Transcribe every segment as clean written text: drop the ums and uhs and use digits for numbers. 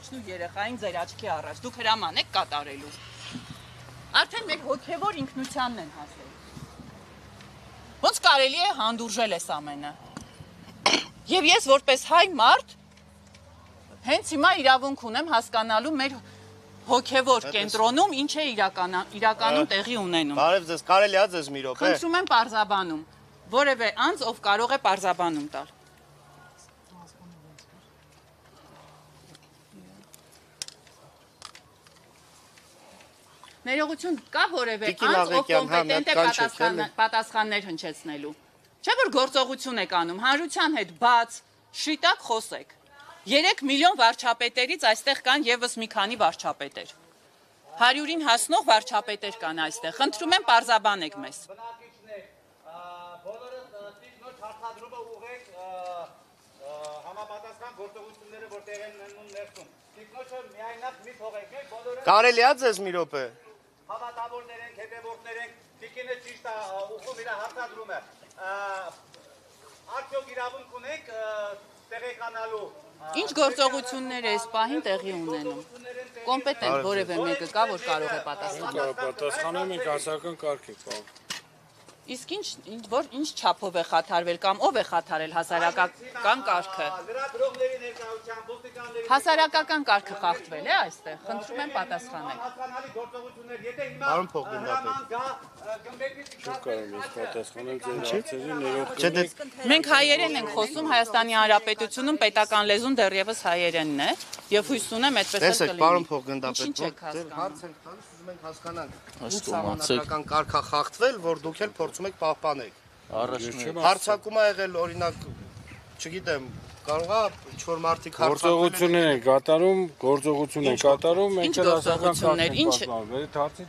կնոջն ու երեխային ձեր աչքի առաջ։ Դուք հրաման եք կատարելու։ Արդեն մեր հոգևոր ինքնությանն են հասել։ Ոնց կարելի է հանդուրժել այս ամենը։ Եվ ես որպես հայ մարդ հենց հիմա իրավունք ունեմ հասկանալու մեր հոգևոր կենտրոնում ինչ է իրականում տեղի ունենում։ Բարև ձեզ, կարելի է ձեզ մի րոպե։ Խնդրում եմ պարզաբանում։ Որևէ անձ, ով կարող է պարզաբանում տալ։ Ներողություն կա որևէ անձ, ով կոմպետենտ է պատասխաններ հնչեցնելու։ Չէ՞ որ գործողություն եք անում, հանրության հետ բաց, շիտակ խոսեք։ 3 միլիոն վարչապետերից այստեղ կան եւս մի քանի վարչապետեր։ 100-ին հասնող վարչապետեր կան այստեղ։ Խնդրում եմ պարզաբանեք մեզ։ Կարելի է ձեզ մի րոպե։ Հավատավորներ ենք, հետևորդներ ենք, տիկինը ճիշտ է, ուղղում իր հարցադրում է։ Արդյոք իրավունք ունենք տեղեկանալու։ Ինչ գործողություններ է այս պահին տեղի ունենում։ Կոմպետենտ որևէ մեկը կա, որ կարող է պատասխանել։ Պատասխանում ենք ասական կարգ է, պարոն։ Իսկ ինչ չափով է խաթարվել կամ ով է խաթարել հասարակական կարգը։ Լրագրողների ներկայությամբ ոստիկանների Հասարակական կարգը խախտվել է այստեղ։ Խնդրում եմ պատասխանել։ հասկանալի գործողություններ, եթե հիմա Պարոն փոխգնդապետ։ Պատասխանել ձեր հարցերի ներողություն։ Մենք հայերեն ենք խոսում, Հայաստանի Հանրապետությունում պետական լեզուն դեռևս հայերենն է, եւ հույս ունեմ այդպես էլ Տեսեք, կլինի։ պարոն փոխգնդապետ, Ինչ եք դեռ հասկանում։ հարց ենք տալիս, ուզում ենք հասկանանք։ Ինչ համանadrական կարգ է խախտվել, որ դուք էլ փորձում եք պահպանել։ Հարցակում է եղել, օրինակ, չգիտեմ, կարող է ինչ-որ մարդիկ Գործողություններ են կատարում, մենք էլ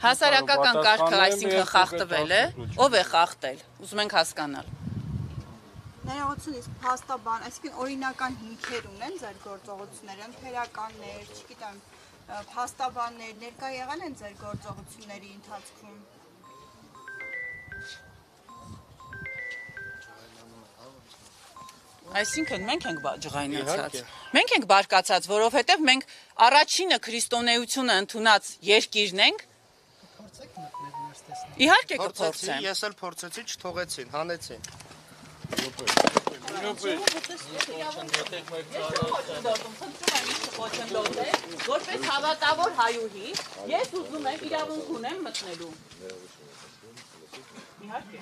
Հասարակական կարգը այսինքն խախտվել է, ով է խախտել։ Ուզում ենք հասկանալ։ Ներողություն, իսկ փաստաբան, այսինքն օրինական հիմքեր ունեն ձեր գործողությունները, ընթերականներ, չգիտեմ, փաստաբաններ ներկա եղել են ձեր գործողությունների ընթացքում։ Այսինքն մենք ենք ջղայնացած։ Մենք ենք բարկացած, որովհետև մենք առաջինը քրիստոնեությունը ընդունած երկիրն ենք։ Իհարկե կփորձեմ։ Ես էլ փորձեցի, չթողեցին, հանեցին։ Որպես հավատավոր հայուհի, ես ուզում եմ իրավունք ունեմ մտնելու։ Իհարկե։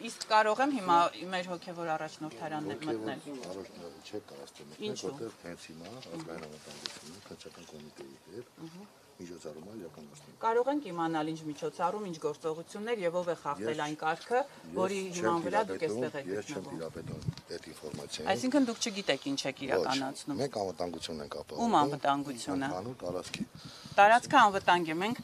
Իսկ կարող եմ հիմա մեր հոգևոր առաջնորդարանն մտնել։ Չեք կարաստել մտնել, որտեղ հենց հիմա ազգային անվտանգությունը քննչական կոմիտեի հետ միջոցառում է իրականացնում։ Կարող ենք իմանալ ինչ միջոցառում, ինչ գործողություններ եւ ով է խախտել այն կարգը, որի հիման վրա դուք այստեղ եք Ես չեմ գտնվում։ տիրապետում այդ ինֆորմացիային։ Այսինքն դուք չգիտեք ինչ եք իրականացնում։ Մենք անվտանգություն ենք ապահովում։ Ում անվտանգությունը։ Հանուն տարածքի։ Տարածքը անվտանգ է, մենք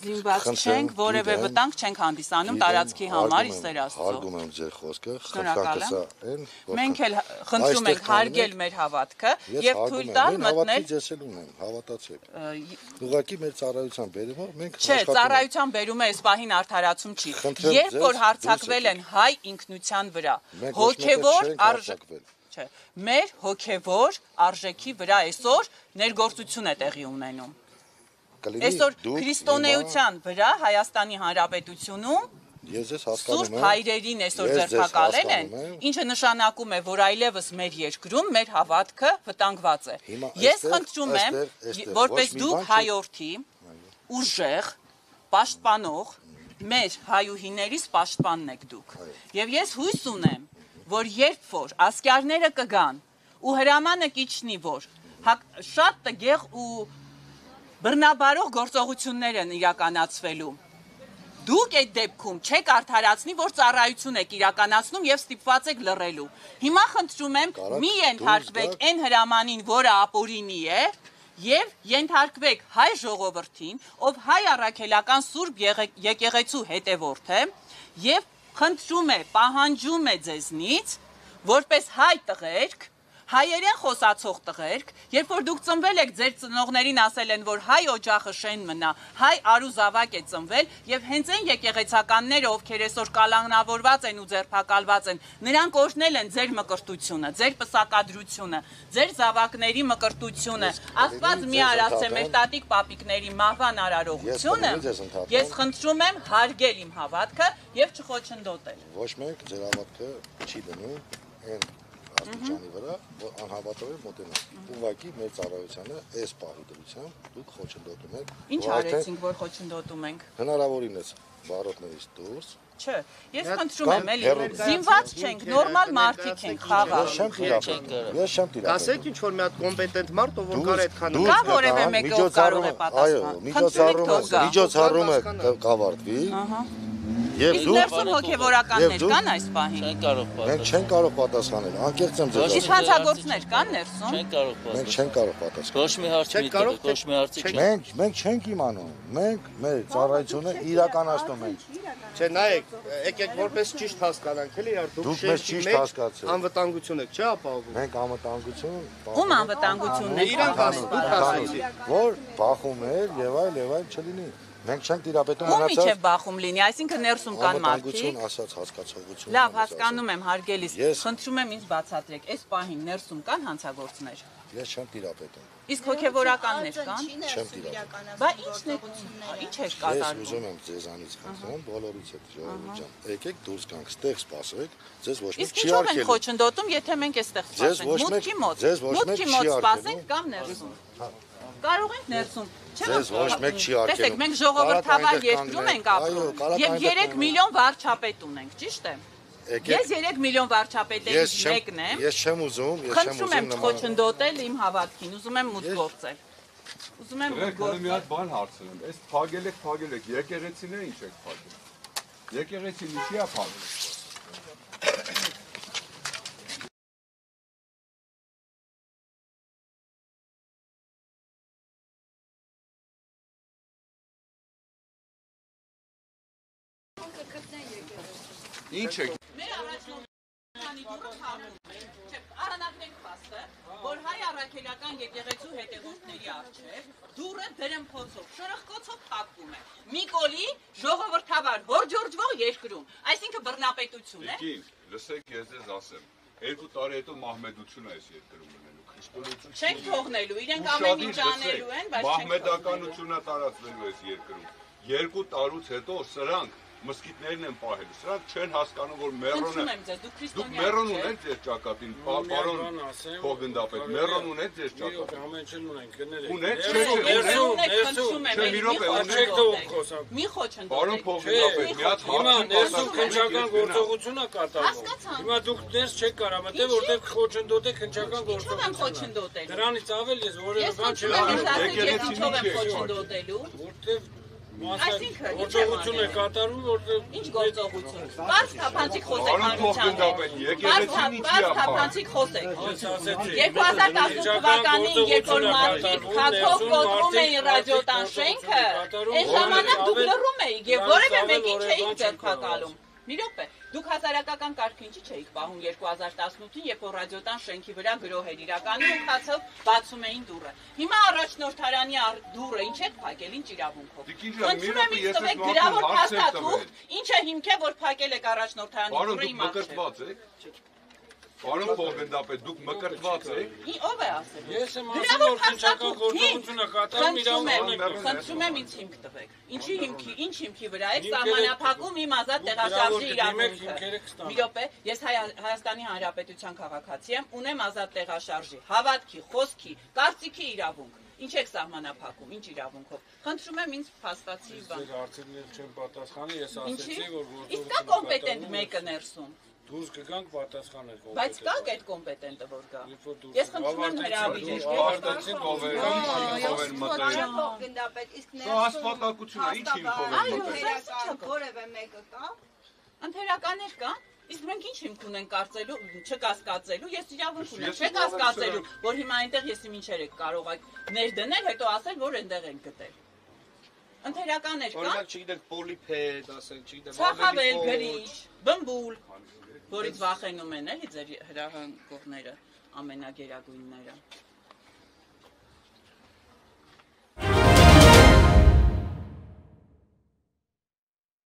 զինված չենք, որևէ վտանգ չենք հանդիսանում տարածքի համար, իսեր Աստծո։ Հարգում եմ ձեր խոսքը, Շնորհակալ եմ։ այն, Մենք էլ խնդրում ենք հարգել մեր հավատքը եւ թույլ տալ մտնել։ Ես էլ ունեմ, հավատացեք։ Ուղղակի մեր ծառայության բերումով մենք Չէ, ծառայության բերումը այս պահին արդարացում չի։ Երբ որ հարձակվել են հայ ինքնության վրա, հոգևոր Չէ, մեր հոգևոր արժեքի վրա այսօր ներգործություն է տեղի ունենում։ Այսօր քրիստոնեության վրա Հայաստանի Հանրապետությունում Սուրբ հայրերին այսօր ձերբակալել են, ինչը նշանակում է, որ այլևս մեր երկրում մեր հավատքը վտանգված է։ Ես խնդրում եմ, որպես դուք հայորդի, ուժեղ, պաշտպանող, մեր հայուհիներից պաշտպանն եք դուք։ Եվ ես հույս ունեմ, որ երբ որ ասկյարները կգան ու հրամանը կիջնի, որ շատ տգեղ ու բռնաբարող գործողություններ են իրականացվելու, դուք այդ դեպքում չեք արդարացնի, որ ծառայություն եք իրականացնում եւ ստիպված եք լռելու։ Հիմա խնդրում եմ, մի ենթարկվեք այն հրամանին, որը ապօրինի է, եւ ենթարկվեք հայ ժողովրդին, ով հայ առաքելական Սուրբ եկեղեցու հետևորդ է, եւ խնդրում է, պահանջում է ձեզնից, որպես հայ տղերք, հայերեն խոսացող տղերք, երբ որ դուք ծնվել եք, ձեր ծնողներին ասել են, որ հայ օջախը շեն մնա, հայ արու զավակ է ծնվել, եւ հենց այն եկեղեցականները, ովքեր այսօր կալանավորված են ու ձերբակալված են, նրանք օրհնել են ձեր մկրտությունը, ձեր պսակադրությունը, ձեր զավակների մկրտությունը, Աստված մի արածե մեր տատիկ պապիկների մահվան արարողությունը, ես խնդրում եմ հարգել իմ հավատքը եւ չխոչընդոտել։ Ոչ մեկ ձեր հավատքը չի դնում այն աստիճանի վրա, որ անհավատորեն մոտենան։ Ուղղակի մեր ծառայությանը այս պահի դրությամբ դուք խոչընդոտում եք։ Ինչ արեցինք, որ խոչընդոտում ենք։ Հնարավորինս բարոտներից դուրս։ Չէ, ես խնդրում եմ, էլի, զինված չենք, նորմալ մարդիկ ենք, խաղաղ։ Ես չեմ տիրապետում։ Ասեք ինչ որ մի հատ կոմպետենտ մարդ, ով որ կարող է այդքան։ Կա որևէ մեկը ով կարող է պատասխանել։ Միջոցառումը կավարտվի։ Իսկ ներսում հոգևորականներ կան այս պահին։ Մենք չենք կարող պատասխանել, անկեղծ եմ ձեզ ասում։ Իսկ հանցագործներ կան ներսում։ Մենք չենք կարող պատասխանել։ Ոչ մի հարց մի ոչ մի հարցի չէ։ Մենք չենք իմանում։ Մենք մեր ծառայությունը իրականացնում ենք։ Չէ, նայեք, եկեք որպես ճիշտ հասկանանք, էլի, դուք շեշտի մեջ անվտանգություն եք, չէ՞ ապահովում։ Մենք անվտանգություն Ում անվտանգությունն է։ Իրանք ասում, որ բախում էր եւ այլ չլինի։ Մենք չենք տիրապետում Ում միջև բախում լինի, այսինքն ներսում կան մարդիկ։ անվտանգություն ասած հասկացողություն։ Լավ, հասկանում եմ, հարգելիս։ Խնդրում եմ ինձ բացատրեք, այս պահին ներսում կան հանցագործներ։ Ես չեմ տիրապետում։ Իսկ հոգևորականներ կան։ Չեմ տիրապետում։ Բա ինչ է Ես կատարվում։ ուզում եմ ձեզանից խնդրեմ, բոլորից հետ ժողովուրդ ջան, եկեք դուրս գանք, ստեղ սպասեք, ձեզ ոչ մեկ Իսկ չի ինչով են արգելում։ խոչընդոտում, եթե մենք այստեղ սպասենք, մուտքի մոտ։ Մուտքի մոտ սպասենք կամ ներսում։ Կարող ենք ներսում։ Ձեզ ոչ մեկ չի արգելում։ Տեսեք, մենք ժողովրդավար երկրում ենք ապրում եւ 3 միլիոն վարչապետ ունենք, ճիշտ է։ Ես 3 միլիոն վարչապետերից մեկն եմ։ Ես չեմ ուզում Խնդրում եմ չխոչընդոտել իմ հավատքին, ուզում եմ մուտք գործել։ Ուզում եմ մուտք գործել։ Մի հատ բան հարցնեմ, այս փագել եք, եկեղեցին է ինչ եք փագել։ Եկեղեցին ինչի է փագել։ Ինչ եք։ Մեր առաջնորդանի դուրը խաղում է, չէ, առանձնենք փաստը, որ հայ առաքելական եկեղեցու հետևորդների առջև դուրը դրմփոցով, շրխկոցով փակվում է։ մի կոլի ժողովրդավար հորջորջվող երկրում, այսինքն բռնապետություն է։ Եկին, լսեք, ես ձեզ ասեմ, 2 տարի հետո մահմեդություն է այս երկրում ունենու, քրիստոնեություն։ Չենք թողնելու, իրենք ամեն ինչ անելու են, բայց չենք թողնելու։ Մահմեդականությունը տարածվելու այս երկրում։ 2 տարուց հետո սրանք մսկիթներն են պահել, սրանք չեն հասկանում, որ մերոն է։ Դուք մերոն ունեք ձեր ճակատին, պարոն փոխգնդապետ, մերոն ունեք ձեր ճակատին։ Ունեք, մի խոչընդոտ։ Պարոն փոխգնդապետ, մի հատ ներսում քննչական գործողություն է կատարվում։ Հիմա դուք ներս չեք կարող մտել, որտեղ խոչընդոտեք քննչական գործողություն։ Դրանից ավել ես որևէ բան չեմ որտեղ գործողություն է կատարում, որտեղ ինչ գործողություն։ Բարձ թափանցիկ խոսեք հանրության։ Բարձ թափանցիկ խոսեք։ 2018 թվականին, երբ որ մարդիկ քաթով կոտրում էին ռադիոտան շենքը, այն ժամանակ դուք լռում էիք եւ որևէ մեկին չէիք ձեռքակալում։ Մի րոպե, դուք հասարակական կարգը ինչի չէիք պահում 2018-ին, երբ որ ռադիոտան շենքի վրա գրոհ էր իրականում ու քացով բացում էին դուռը։ Հիմա առաջնորդարանի դուռը ինչ եք փակել, ինչ իրավունքով։ Խնդրում եմ ինձ տվեք գրավոր փաստաթուղթ, ինչը հիմք է, որ փակել եք առաջնորդարանի դուռը իմ առջև։ Պարոն փոխգնդապետ, դուք մկրտված եք։ Ո՞վ է ասել։ Ես եմ ասում, որ քննչական գործողությունը կատարում իրավունքով։ Խնդրում եմ ինձ հիմք տվեք։ Ինչի հիմքի, ինչ հիմքի վրա եք սահմանափակում իմ ազատ տեղաշարժի իրավունքը։ Մի րոպե, ես Հայաստանի Հանրապետության քաղաքացի եմ, ունեմ ազատ տեղաշարժի, հավատքի, խոսքի, կարծիքի իրավունք։ Ինչ եք սահմանափակում, ինչ իրավունքով։ Խնդրում եմ ինձ փաստացի բան։ Ձեր հարցերին չեմ պատասխանի, ես ասեցի, որ իսկ կա կոմպետենտ մեկը ներսում։ Դուրս կգանք պատասխանել կոմպետենտ։ Բայց կա այդ կոմպետենտը որ կա։ Ես խնդրում եմ հրավիրել։ Հասպատակությունը ինչ հիմքով որևէ մեկը կա։ Ընթերականներ կան։ Իսկ մենք ինչ հիմք ունենք կարծելու, չկասկածելու, ես իրավունք ունեմ, չկասկածելու, որ հիմա այնտեղ ես իմ ինչեր եք կարող ներդնել, հետո ասել, որ այնտեղ ենք գտել։ Ընթերականներ կան։ Օրինակ, չգիտեք, պոլիփեդ, ասենք, չգիտեմ, Ցախավել, գրիչ, բմբուլ, որից վախենում են էլի ձեր հրահանգողները։ ամենագերագույնները։